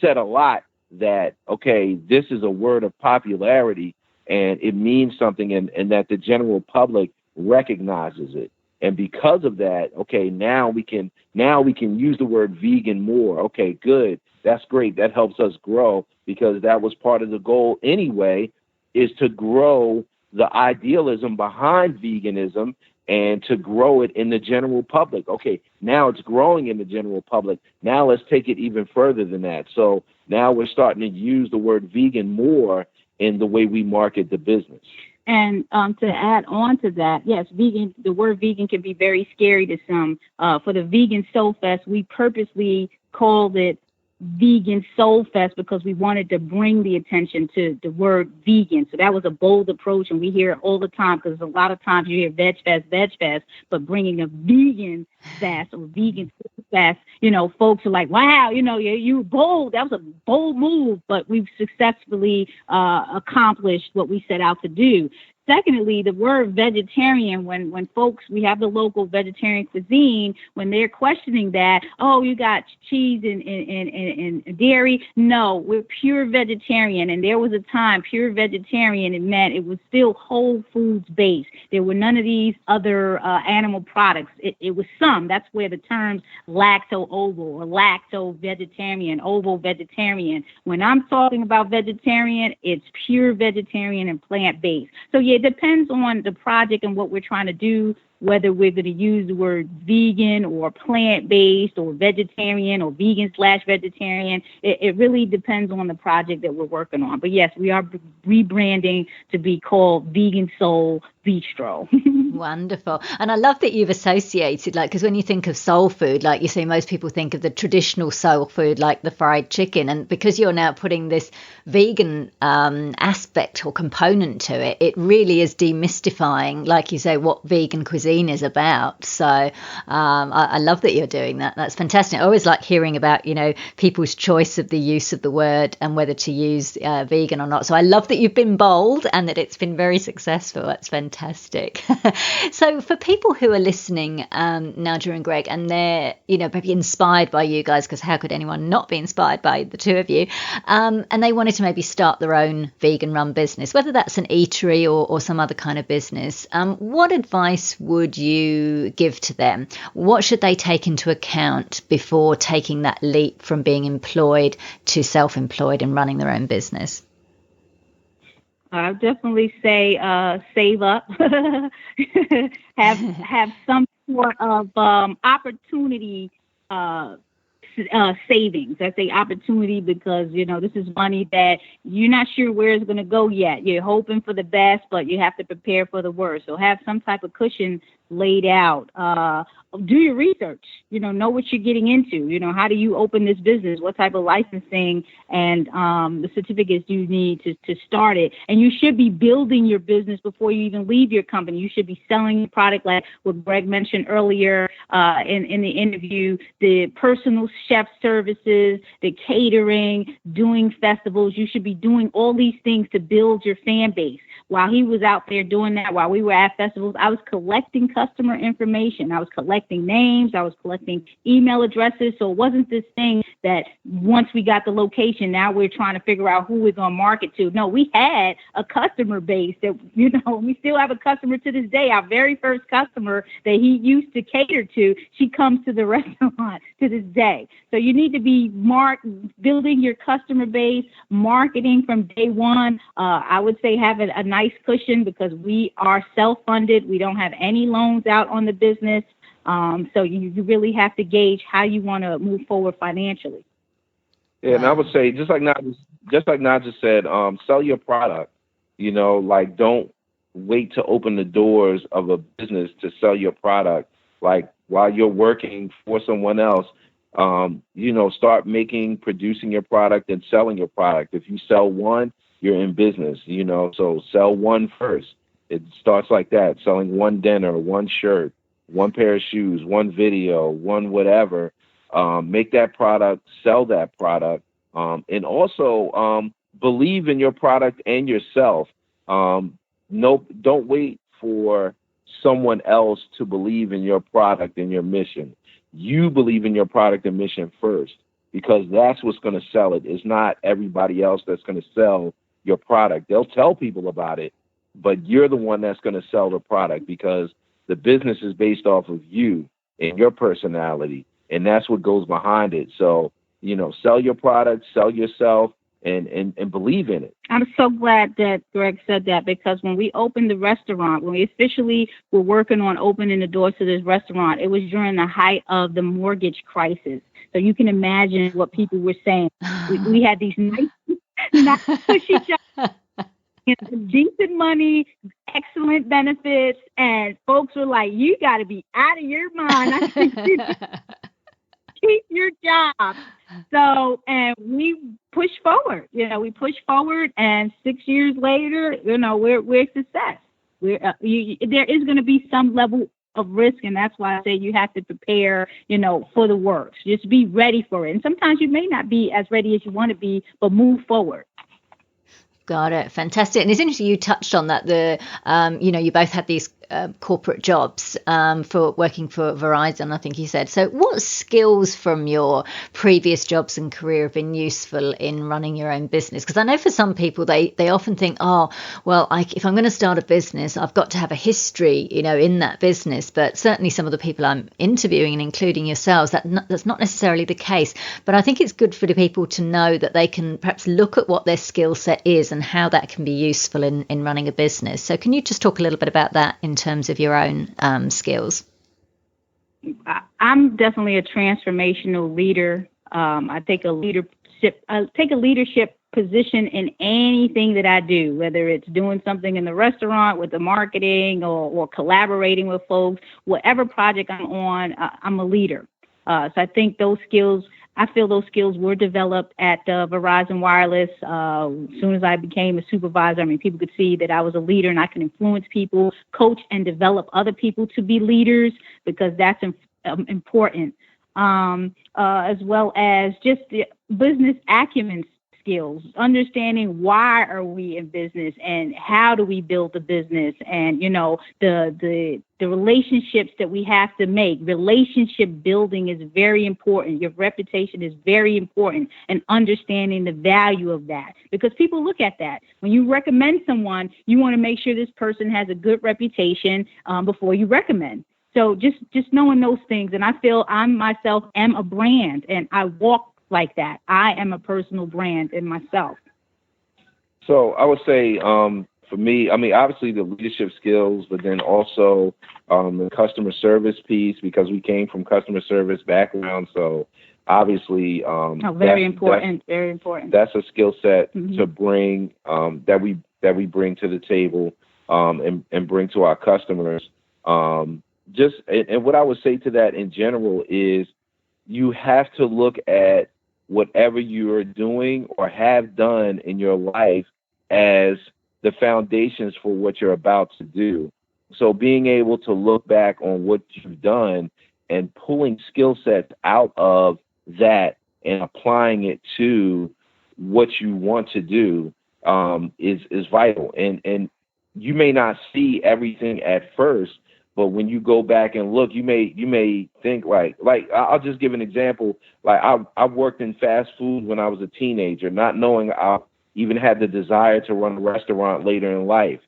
said a lot that, okay, this is a word of popularity and it means something, and that the general public recognizes it. And because of that, okay, now we can use the word vegan more. Okay, good. That's great. That helps us grow, because that was part of the goal anyway, is to grow the idealism behind veganism and to grow it in the general public. Okay, now it's growing in the general public. Now let's take it even further than that. So now we're starting to use the word vegan more in the way we market the business. And to add on to that, yes, vegan, the word vegan can be very scary to some. For the Vegan Soul Fest, we purposely called it Vegan Soul Fest because we wanted to bring the attention to the word vegan. So that was a bold approach, and we hear it all the time, because a lot of times you hear veg fest, but bringing a vegan fest or vegan fest, folks are like, wow, you bold. That was a bold move, but we've successfully accomplished what we set out to do. Secondly, the word vegetarian, when folks, we have the local vegetarian cuisine, when they're questioning that, oh, you got cheese and dairy. No, we're pure vegetarian. And there was a time pure vegetarian, it meant it was still whole foods based. There were none of these other animal products. It was some. That's where the terms lacto-ovo or lacto-vegetarian, ovo-vegetarian. When I'm talking about vegetarian, it's pure vegetarian and plant-based. So, yeah, it depends on the project and what we're trying to do, whether we're going to use the word vegan or plant-based or vegetarian or vegan/vegetarian. It really depends on the project that we're working on. But yes, we are rebranding to be called Vegan Soul Bistro. Wonderful. And I love that you've associated, because when you think of soul food, like you say, most people think of the traditional soul food, like the fried chicken. And because you're now putting this vegan aspect or component to it, it really is demystifying, like you say, what vegan cuisine is about. So I love that you're doing that. That's fantastic. I always like hearing about, people's choice of the use of the word and whether to use vegan or not. So I love that you've been bold and that it's been very successful. That's fantastic. So for people who are listening, Naijha and Greg, and they're, maybe inspired by you guys, because how could anyone not be inspired by the two of you? And they wanted to maybe start their own vegan run business, whether that's an eatery or some other kind of business. What advice would you give to them? What should they take into account before taking that leap from being employed to self-employed and running their own business? I definitely say save up, have some sort of opportunity savings. I say opportunity because, this is money that you're not sure where it's going to go yet. You're hoping for the best, but you have to prepare for the worst. So have some type of cushion laid out. Do your research, know what you're getting into. How do you open this business? What type of licensing and the certificates do you need to start it? And you should be building your business before you even leave your company. You should be selling your product, like what Greg mentioned earlier in the interview, the personal chef services, the catering, doing festivals. You should be doing all these things to build your fan base. While he was out there doing that, while we were at festivals, I was collecting customer information. I was collecting names. I was collecting email addresses. So it wasn't this thing that once we got the location, now we're trying to figure out who we're going to market to. No, we had a customer base that, we still have a customer to this day. Our very first customer that he used to cater to, she comes to the restaurant to this day. So you need to be building your customer base, marketing from day one. I would say have a nice cushion because we are self-funded. We don't have any loans out on the business. So you really have to gauge how you want to move forward financially. Yeah, and I would say, just like Naijha said, sell your product. Don't wait to open the doors of a business to sell your product. Like while you're working for someone else, start producing your product and selling your product. If you sell one, you're in business, so sell one first. It starts like that, selling one dinner, one shirt, one pair of shoes, one video, one whatever. Make that product, sell that product. And also believe in your product and yourself. No, don't wait for someone else to believe in your product and your mission. You believe in your product and mission first, because that's what's going to sell it. It's not everybody else that's going to sell your product. They'll tell people about it, but you're the one that's going to sell the product, because the business is based off of you and your personality, and that's what goes behind it. So, sell your product, sell yourself, and believe in it. I'm so glad that Greg said that, because when we opened the restaurant, when we officially were working on opening the doors to this restaurant, it was during the height of the mortgage crisis. So you can imagine what people were saying. We had these nice pushy jobs, decent money, excellent benefits, and folks were like, "You got to be out of your mind. I think you keep your job." So, and we push forward. We push forward, and 6 years later, we're a success. There is going to be some level of risk, and that's why I say you have to prepare, for the works. Just be ready for it. And sometimes you may not be as ready as you want to be, but move forward. Got it. Fantastic. And it's interesting you touched on that. You both had these corporate jobs for working for Verizon, I think you said. So what skills from your previous jobs and career have been useful in running your own business? Because I know for some people, they often think, if I'm going to start a business, I've got to have a history, in that business. But certainly some of the people I'm interviewing, and including yourselves, that's not necessarily the case. But I think it's good for the people to know that they can perhaps look at what their skill set is and how that can be useful in running a business. So can you just talk a little bit about that in terms of your own skills? I'm definitely a transformational leader. I take a leadership position in anything that I do, whether it's doing something in the restaurant with the marketing or collaborating with folks, whatever project I'm on, I'm a leader. So I think those skills were developed at Verizon Wireless. As soon as I became a supervisor, people could see that I was a leader and I can influence people, coach and develop other people to be leaders, because that's important. As well as just the business acumen skills, understanding why are we in business and how do we build the business, and the relationships that we have to make. Relationship building is very important. Your reputation is very important, and understanding the value of that, because people look at that. When you recommend someone, you want to make sure this person has a good reputation before you recommend. So just knowing those things, and I feel I myself am a brand, and I walk like that. I am a personal brand in myself. So I would say, for me, obviously the leadership skills, but then also the customer service piece, because we came from customer service background. So obviously, very important. That's a skill set to bring that we bring to the table and bring to our customers. And what I would say to that in general is, you have to look at whatever you are doing or have done in your life as the foundations for what you're about to do. So being able to look back on what you've done and pulling skill sets out of that and applying it to what you want to do is vital. And you may not see everything at first, but when you go back and look, you may think like I'll just give an example. Like I worked in fast food when I was a teenager, not knowing I even had the desire to run a restaurant later in life.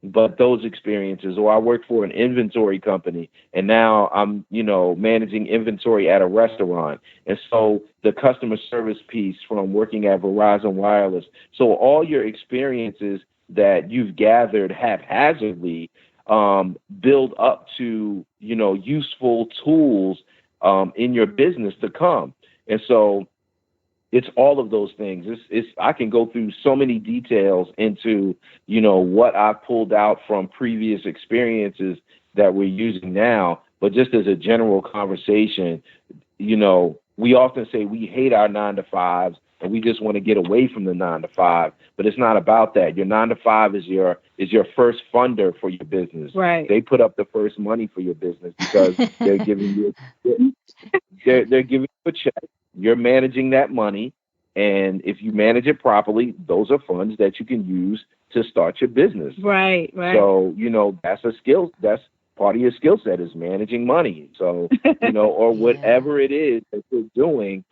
But those experiences, or I worked for an inventory company, and now I'm, managing inventory at a restaurant. And so the customer service piece from working at Verizon Wireless. So all your experiences that you've gathered haphazardly build up to, useful tools in your business to come. And so it's all of those things. I can go through so many details into, what I've pulled out from previous experiences that we're using now. But just as a general conversation, we often say we hate our 9-to-5s and we just want to get away from the 9-to-5, but it's not about that. Your 9-to-5 is your first funder for your business. Right. They put up the first money for your business because they're giving you a check. You're managing that money, And if you manage it properly, those are funds that you can use to start your business. Right. So, that's a skill. That's part of your skill set, is managing money. So, or whatever it is that you're doing,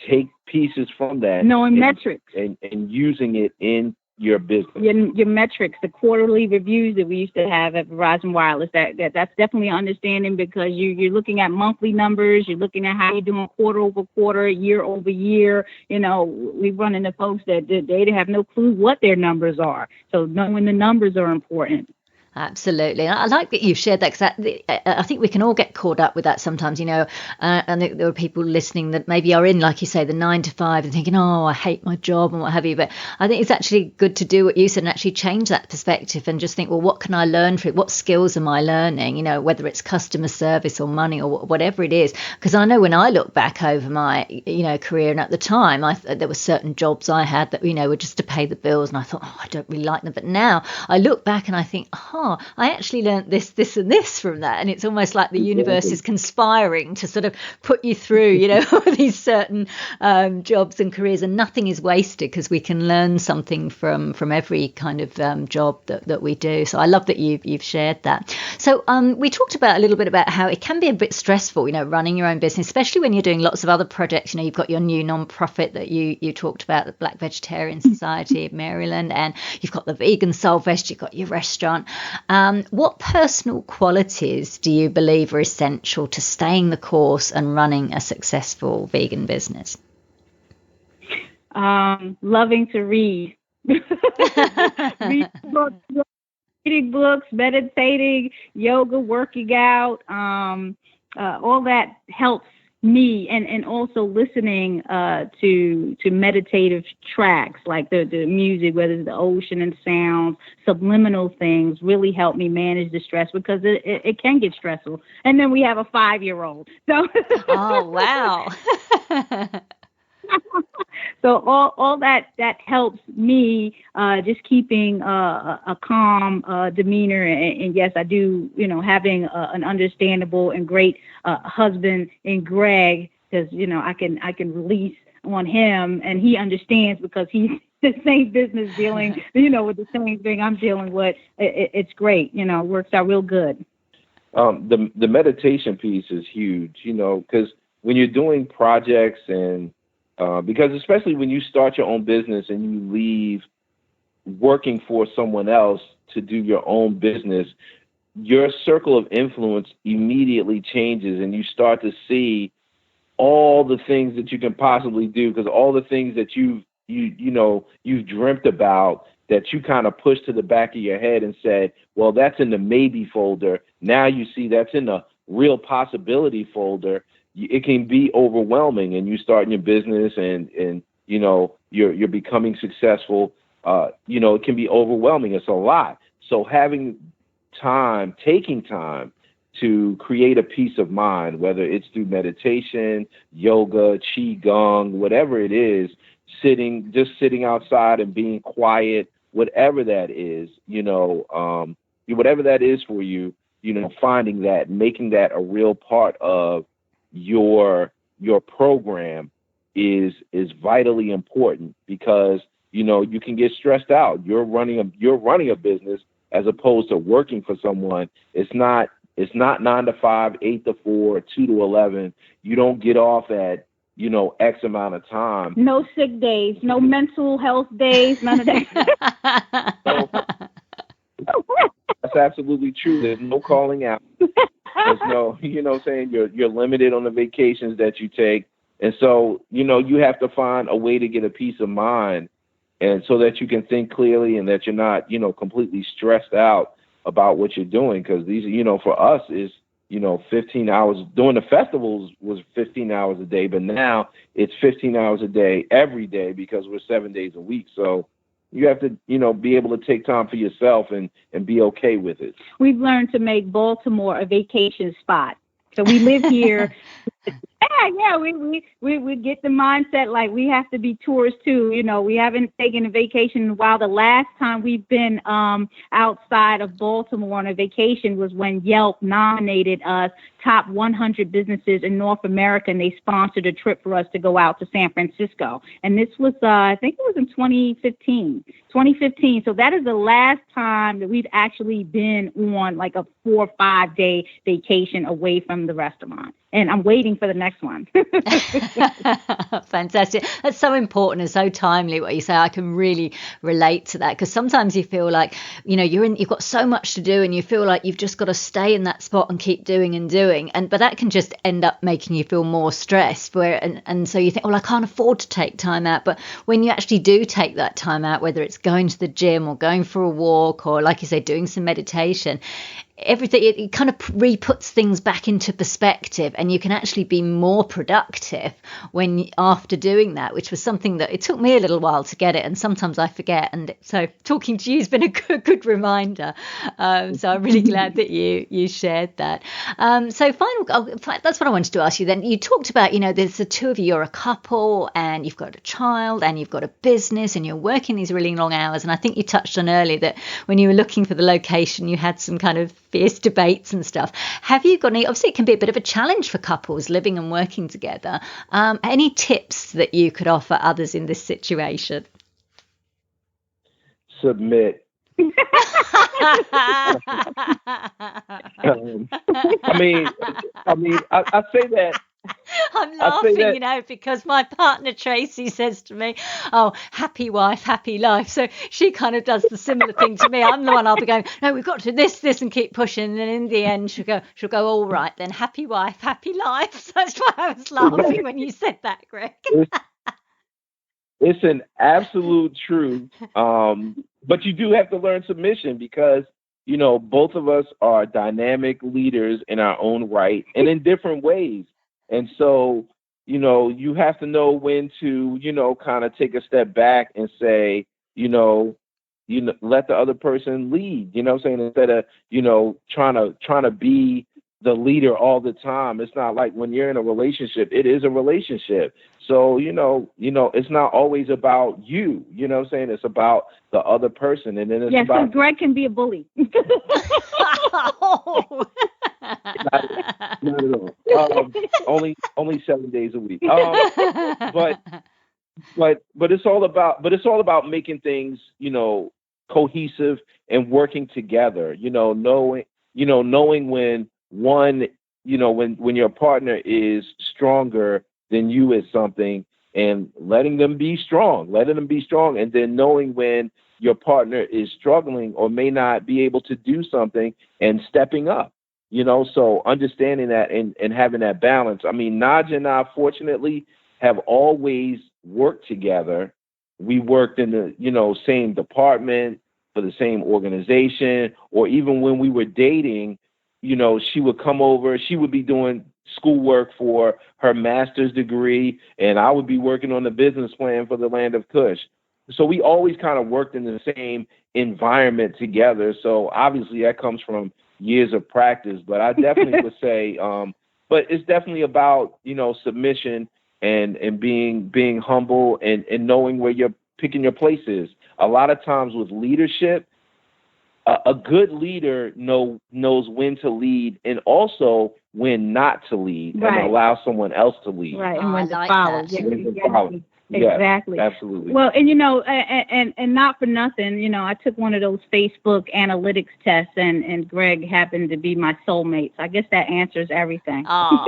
take pieces from that. Knowing metrics. And using it in your business. Your metrics, the quarterly reviews that we used to have at Verizon Wireless, that's definitely an understanding, because you're looking at monthly numbers, you're looking at how you're doing quarter over quarter, year over year. We run into folks that they have no clue what their numbers are. So knowing the numbers are important. Absolutely. And I like that you've shared that, because I think we can all get caught up with that sometimes, and there are people listening that maybe are in, like you say, the 9 to 5 and thinking, oh, I hate my job and what have you. But I think it's actually good to do what you said and actually change that perspective and just think, well, what can I learn from it? What skills am I learning? Whether it's customer service or money or whatever it is. Because I know when I look back over my, career, and at the time, there were certain jobs I had that, were just to pay the bills. And I thought, oh, I don't really like them. But now I look back and I think, I actually learned this, and this from that. And it's almost like the universe is conspiring to sort of put you through, these certain jobs and careers, and nothing is wasted, because we can learn something from every kind of job that we do. So I love that you've shared that. So we talked a little bit about how it can be a bit stressful, running your own business, especially when you're doing lots of other projects. You've got your new non-profit that you talked about, the Black Vegetarian Society of Maryland, and you've got the Vegan Soul Fest, you've got your restaurant. What personal qualities do you believe are essential to staying the course and running a successful vegan business? Loving to read. Reading books, meditating, yoga, working out, all that helps me, and also listening to meditative tracks, like the music, whether it's the ocean and sounds, subliminal things, really help me manage the stress, because it can get stressful. And then we have a 5-year-old. So oh wow. So all that helps me, just keeping a calm demeanor, and yes, I do, having an understandable and great husband in Greg, because I can release on him, and he understands, because he's the same business dealing, with the same thing I'm dealing with. It's great, it works out real good. The meditation piece is huge, because when you're doing projects, and because especially when you start your own business and you leave working for someone else to do your own business, your circle of influence immediately changes, and you start to see all the things that you can possibly do, because all the things that you've dreamt about, that you kind of pushed to the back of your head and said, well, that's in the maybe folder. Now you see that's in the real possibility folder. It can be overwhelming, and you start your business, and you're becoming successful. It can be overwhelming. It's a lot. So taking time to create a peace of mind, whether it's through meditation, yoga, qigong, whatever it is, just sitting outside and being quiet, whatever that is, whatever that is for you, finding that, making that a real part of your program is vitally important, because you can get stressed out. You're running a business as opposed to working for someone. It's not 9 to 5, 8 to 4, 2 to 11. You don't get off at X amount of time. No sick days, no mental health days, none of that. So, that's absolutely true. There's no calling out. There's no, saying you're limited on the vacations that you take. And so, you have to find a way to get a peace of mind, and so that you can think clearly, and that you're not, completely stressed out about what you're doing. Because these, for us is, 15 hours. During the festivals was 15 hours a day, but now it's 15 hours a day every day, because we're 7 days a week. So you have to, be able to take time for yourself and be okay with it. We've learned to make Baltimore a vacation spot. So we live here. Yeah, we get the mindset like we have to be tourists too. You know, we haven't taken a vacation in a while. The last time we've been outside of Baltimore on a vacation was when Yelp nominated us top 100 businesses in North America, and they sponsored a trip for us to go out to San Francisco. And this was, I think it was in 2015. So that is the last time that we've actually been on like a 4 or 5 day vacation away from the restaurant. And I'm waiting for the next one. Fantastic. That's so important and so timely what you say. I can really relate to that, because sometimes you feel like, you know, you've got so much to do and you feel like you've just got to stay in that spot and keep doing and doing. But that can just end up making you feel more stressed. And so you think, well, I can't afford to take time out. But when you actually do take that time out, whether it's going to the gym or going for a walk or, like you say, doing some meditation, everything, it kind of re-puts things back into perspective, and you can actually be more productive when after doing that, which was something that it took me a little while to get it, and sometimes I forget. And so talking to you has been a good reminder. So I'm really glad that you shared that. So that's what I wanted to ask you then. You talked about, you know, there's the two of you, you're a couple and you've got a child and you've got a business and you're working these really long hours. And I think you touched on earlier that when you were looking for the location, you had some kind of fierce debates and stuff. Have you got any, obviously it can be a bit of a challenge for couples living and working together. Any tips that you could offer others in this situation? Submit. I say that. I'm laughing, you know, because my partner Tracy says to me, "Oh, happy wife, happy life." So she kind of does the similar thing to me. I'm the one, I'll be going, "No, we've got to this and keep pushing." And then in the end, she'll go, "All right, then, happy wife, happy life." So that's why I was laughing when you said that, Greg. It's an absolute truth. But you do have to learn submission because, you know, both of us are dynamic leaders in our own right and in different ways. And so, you know, you have to know when to, you know, kind of take a step back and say, you know, let the other person lead, you know what I'm saying? Instead of, you know, trying to be the leader all the time. It's not like when you're in a relationship, it is a relationship. So, you know, it's not always about you, you know what I'm saying? It's about the other person. And then it's about... so Greg can be a bully. Not at all. Only 7 days a week. But it's all about making things, you know, cohesive and working together. You know, knowing when one, you know, when your partner is stronger than you at something, and letting them be strong, and then knowing when your partner is struggling or may not be able to do something and stepping up. You know, so understanding that and having that balance. I mean, Naijha and I, fortunately, have always worked together. We worked in the, you know, same department for the same organization, or even when we were dating, you know, she would come over, she would be doing schoolwork for her master's degree, and I would be working on the business plan for the land of Kush. So we always kind of worked in the same environment together. So obviously that comes from years of practice, but I definitely would say, but it's definitely about, you know, submission and being humble and knowing where you're picking your place is. A lot of times with leadership, a good leader knows when to lead and also when not to lead, right, and allow someone else to lead. Right, and when to like follow. that. Exactly. Yeah, absolutely. Well, and you know, and not for nothing, you know, I took one of those Facebook analytics tests, and Greg happened to be my soulmate. So I guess that answers everything. Oh,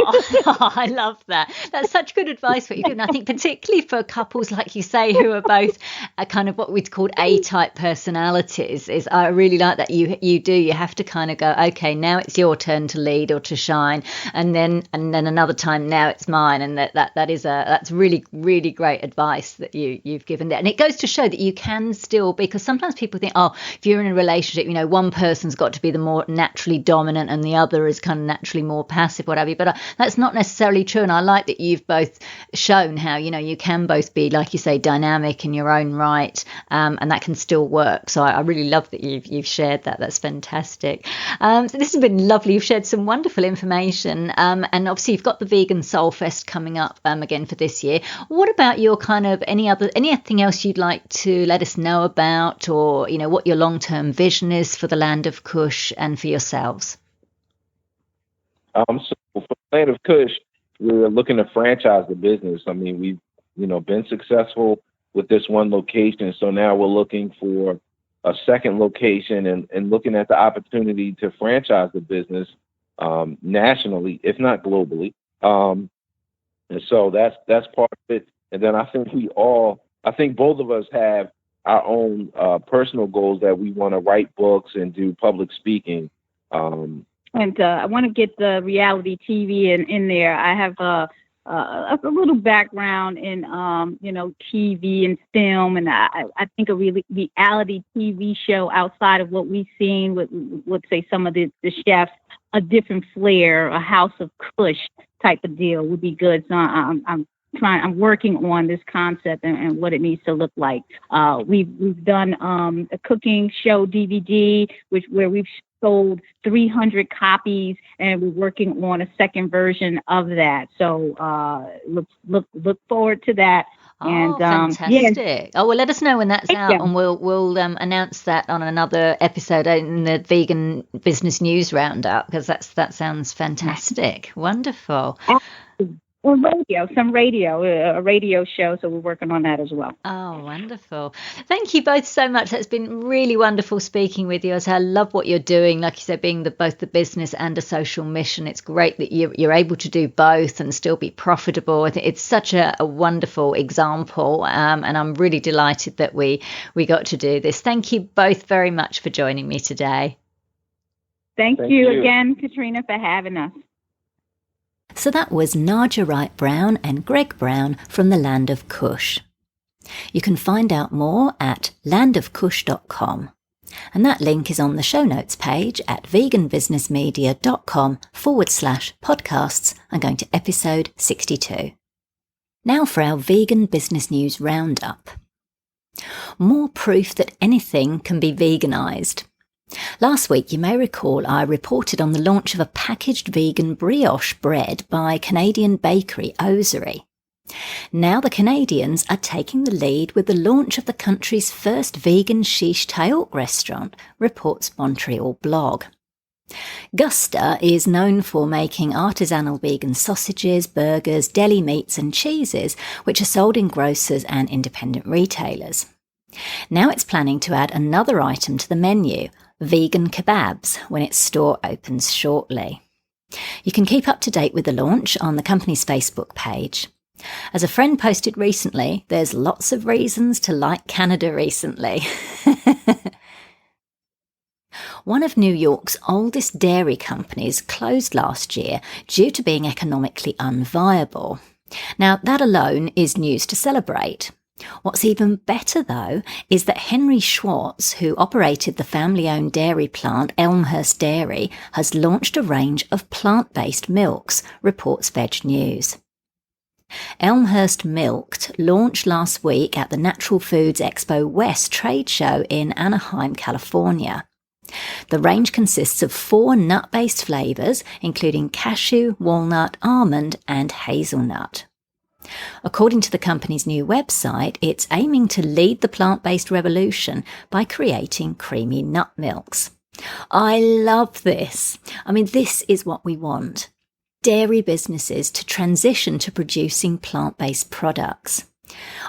I love that. That's such good advice what you give. And I think particularly for couples, like you say, who are both a kind of what we'd call A-type personalities, is I really like that you have to kind of go, okay, now it's your turn to lead or to shine, and then another time now it's mine, and that's really, really great advice that you've given there. And it goes to show that you can still, because sometimes people think, oh, if you're in a relationship, one person's got to be the more naturally dominant and the other is kind of naturally more passive, what have you. But that's not necessarily true. And I like that you've both shown how, you can both be, like you say, dynamic in your own right, and that can still work. So I really love that you've shared that. That's fantastic. So this has been lovely. You've shared some wonderful information, and obviously you've got the Vegan Soul Fest coming up again for this year. What about your kind of anything else you'd like to let us know about, or what your long-term vision is for the Land of Kush and for yourselves? So for the Land of Kush, we're looking to franchise the business. I mean, we've been successful with this one location, so now we're looking for a second location and looking at the opportunity to franchise the business nationally, if not globally. And so that's part of it. And then I think both of us have our own personal goals that we want to write books and do public speaking. And I want to get the reality TV in there. I have a little background in TV and film, and I think a reality TV show outside of what we've seen with, let's say, some of the chefs, a different flair, a House of Kush type of deal would be good. So I'm working on this concept and what it needs to look like. We've done a cooking show DVD, where we've sold 300 copies, and we're working on a second version of that. So look forward to that. And fantastic! Oh, well, let us know when that's out, and we'll announce that on another episode in the Vegan Business News Roundup, because that sounds fantastic. Wonderful. Or a radio show. So we're working on that as well. Oh, wonderful. Thank you both so much. That's been really wonderful speaking with you. I love what you're doing. Like you said, being both the business and a social mission. It's great that you're able to do both and still be profitable. I think it's such a wonderful example. And I'm really delighted that we got to do this. Thank you both very much for joining me today. Thank you again, Katrina, for having us. So that was Naijha Wright-Brown and Greg Brown from the Land of Kush. You can find out more at landofkush.com. And that link is on the show notes page at veganbusinessmedia.com/podcasts. I'm going to episode 62. Now for our Vegan Business News Roundup. More proof that anything can be veganised. Last week, you may recall I reported on the launch of a packaged vegan brioche bread by Canadian bakery Osery. Now the Canadians are taking the lead with the launch of the country's first vegan shish taouk restaurant, reports Montreal blog. Gusta is known for making artisanal vegan sausages, burgers, deli meats and cheeses, which are sold in grocers and independent retailers. Now it's planning to add another item to the menu, vegan kebabs, when its store opens shortly. You can keep up to date with the launch on the company's Facebook page. As a friend posted recently, there's lots of reasons to like Canada recently. One of New York's oldest dairy companies closed last year due to being economically unviable. Now, that alone is news to celebrate. What's even better, though, is that Henry Schwartz, who operated the family-owned dairy plant Elmhurst Dairy, has launched a range of plant-based milks, reports Veg News. Elmhurst Milked launched last week at the Natural Foods Expo West trade show in Anaheim, California. The range consists of 4 nut-based flavours, including cashew, walnut, almond and hazelnut. According to the company's new website, it's aiming to lead the plant-based revolution by creating creamy nut milks. I love this. I mean, this is what we want. Dairy businesses to transition to producing plant-based products.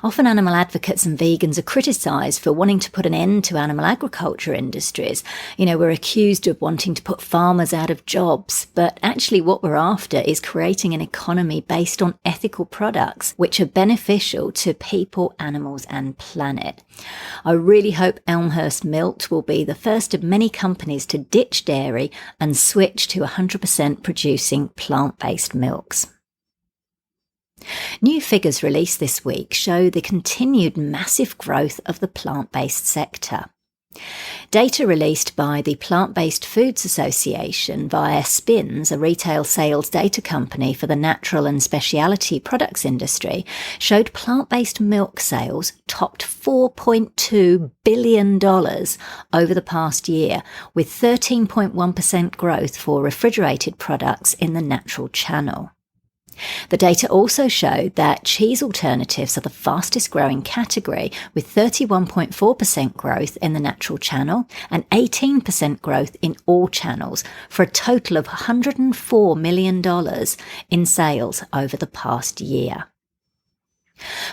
Often animal advocates and vegans are criticised for wanting to put an end to animal agriculture industries. We're accused of wanting to put farmers out of jobs, but actually what we're after is creating an economy based on ethical products which are beneficial to people, animals and planet. I really hope Elmhurst Milked will be the first of many companies to ditch dairy and switch to 100% producing plant-based milks. New figures released this week show the continued massive growth of the plant-based sector. Data released by the Plant-Based Foods Association via SPINS, a retail sales data company for the natural and specialty products industry, showed plant-based milk sales topped $4.2 billion over the past year, with 13.1% growth for refrigerated products in the natural channel. The data also showed that cheese alternatives are the fastest growing category, with 31.4% growth in the natural channel and 18% growth in all channels, for a total of $104 million in sales over the past year.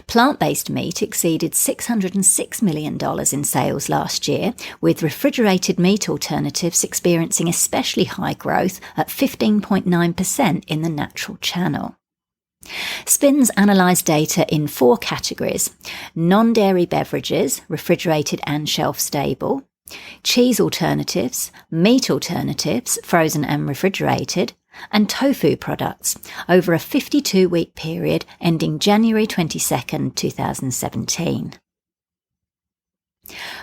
Plant-based meat exceeded $606 million in sales last year, with refrigerated meat alternatives experiencing especially high growth at 15.9% in the natural channel. SPINS analysed data in 4 categories: non-dairy beverages, refrigerated and shelf-stable; cheese alternatives; meat alternatives, frozen and refrigerated; and tofu products, over a 52-week period ending January 22, 2017.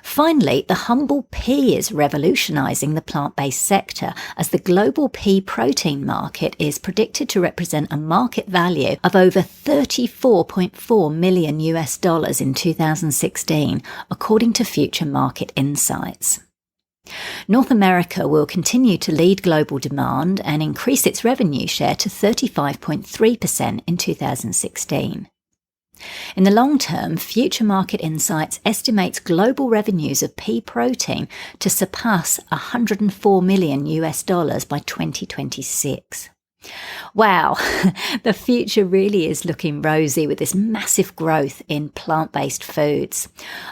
Finally, the humble pea is revolutionising the plant-based sector, as the global pea protein market is predicted to represent a market value of over $34.4 million in 2016, according to Future Market Insights. North America will continue to lead global demand and increase its revenue share to 35.3% in 2016. In the long term, Future Market Insights estimates global revenues of pea protein to surpass $104 million by 2026. Wow, the future really is looking rosy with this massive growth in plant-based foods.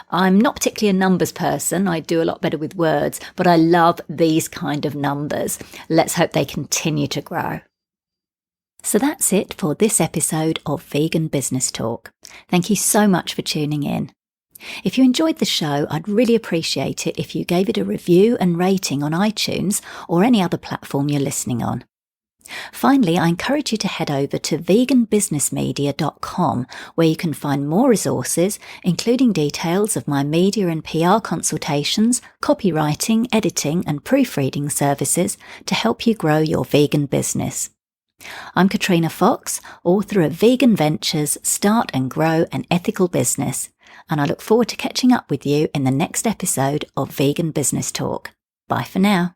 I'm not particularly a numbers person. I do a lot better with words, but I love these kind of numbers. Let's hope they continue to grow. So that's it for this episode of Vegan Business Talk. Thank you so much for tuning in. If you enjoyed the show, I'd really appreciate it if you gave it a review and rating on iTunes or any other platform you're listening on. Finally, I encourage you to head over to veganbusinessmedia.com, where you can find more resources, including details of my media and PR consultations, copywriting, editing and proofreading services to help you grow your vegan business. I'm Katrina Fox, author of Vegan Ventures, Start and Grow an Ethical Business, and I look forward to catching up with you in the next episode of Vegan Business Talk. Bye for now.